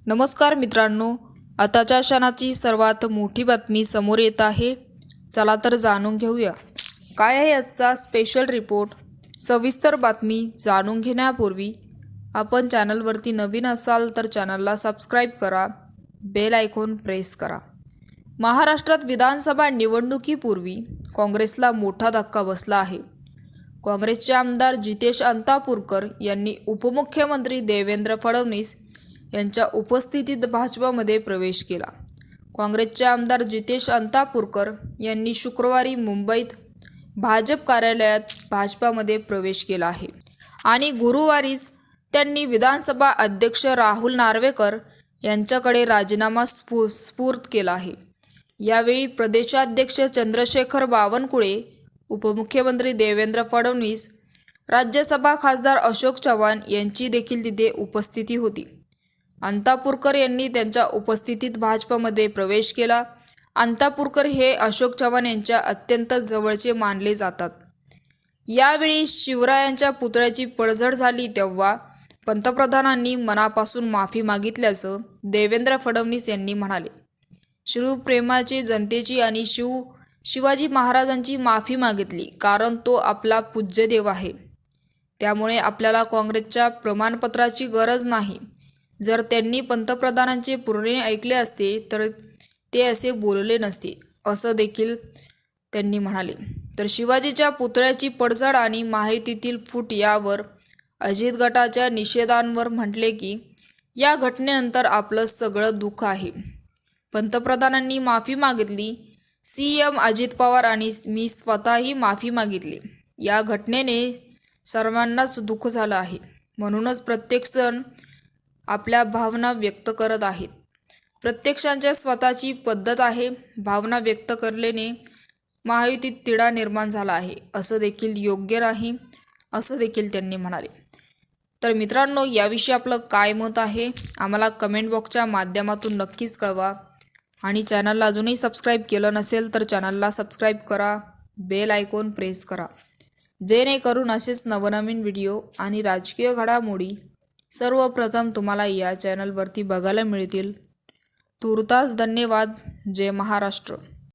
नमस्कार मित्रांनो, आताच्या क्षणाची सर्वात मोठी बातमी समोर येत आहे. चला तर जाणून घेऊया काय आहे आजचा स्पेशल रिपोर्ट. सविस्तर बातमी जाणून घेण्यापूर्वी आपण चॅनलवरती नवीन असाल तर चॅनलला सबस्क्राईब करा, बेल आयकॉन प्रेस करा. महाराष्ट्रात विधानसभा निवडणुकीपूर्वी काँग्रेसला मोठा धक्का बसला आहे. काँग्रेसचे आमदार जितेश अंतापूरकर यांनी उपमुख्यमंत्री देवेंद्र फडणवीस यांच्या उपस्थितीत भाजपामध्ये प्रवेश केला. काँग्रेसचे आमदार जितेश अंतापूरकर यांनी शुक्रवारी मुंबईत भाजप कार्यालयात भाजपामध्ये प्रवेश केला आहे आणि गुरुवारीच त्यांनी विधानसभा अध्यक्ष राहुल नार्वेकर यांच्याकडे राजीनामा सुपूर्द केला आहे. यावेळी प्रदेशाध्यक्ष चंद्रशेखर बावनकुळे, उपमुख्यमंत्री देवेंद्र फडणवीस, राज्यसभा खासदार अशोक चव्हाण यांची देखील तिथे उपस्थिती होती. अंतापूरकर यांनी त्यांच्या उपस्थितीत भाजपमध्ये प्रवेश केला. अंतापूरकर हे अशोक चव्हाण यांच्या अत्यंत जवळचे मानले जातात. यावेळी शिवरायांच्या पुतळ्याची पडझड झाली तेव्हा पंतप्रधानांनी मनापासून माफी मागितल्याचं देवेंद्र फडणवीस यांनी म्हणाले. शिवप्रेमाची जनतेची आणि शिवाजी महाराजांची माफी मागितली कारण तो आपला पूज्य देव आहे. त्यामुळे आपल्याला काँग्रेसच्या प्रमाणपत्राची गरज नाही. जर त्यांनी पंतप्रधानांचे पूर्ण ऐकले असते तर ते असे बोलले नसते, असं देखील त्यांनी म्हणाले. तर शिवाजीच्या पुतळ्याची पडझड आणि महायुतीतील फूट यावर अजित गटाच्या निषेधांवर म्हटले की या घटनेनंतर आपलं सगळं दुःख आहे. पंतप्रधानांनी माफी मागितली. सीएम अजित पवार आणि मी स्वतःही माफी मागितली. या घटनेने सर्वांनाच दुःख झालं आहे. म्हणूनच प्रत्येकजण आपल्या भावना व्यक्त करत आहेत. प्रत्येकाच्या स्वतःची पद्धत आहे. भावना व्यक्त करल्याने महायुतीत तिढा निर्माण झाला आहे, असं देखील योग्य नाही, असं देखील त्यांनी म्हणाले. तर मित्रांनो, याविषयी आपलं काय मत आहे आम्हाला कमेंट बॉक्सच्या माध्यमातून नक्कीच कळवा. आणि चॅनलला अजूनही सबस्क्राईब केलं नसेल तर चॅनलला सबस्क्राईब करा, बेल आयकॉन प्रेस करा, जेणेकरून असेच नवनवीन व्हिडिओ आणि राजकीय घडामोडी सर्वप्रथम तुम्हाला या चॅनलवरती बघायला मिळतील. तूर्तास धन्यवाद. जय महाराष्ट्र.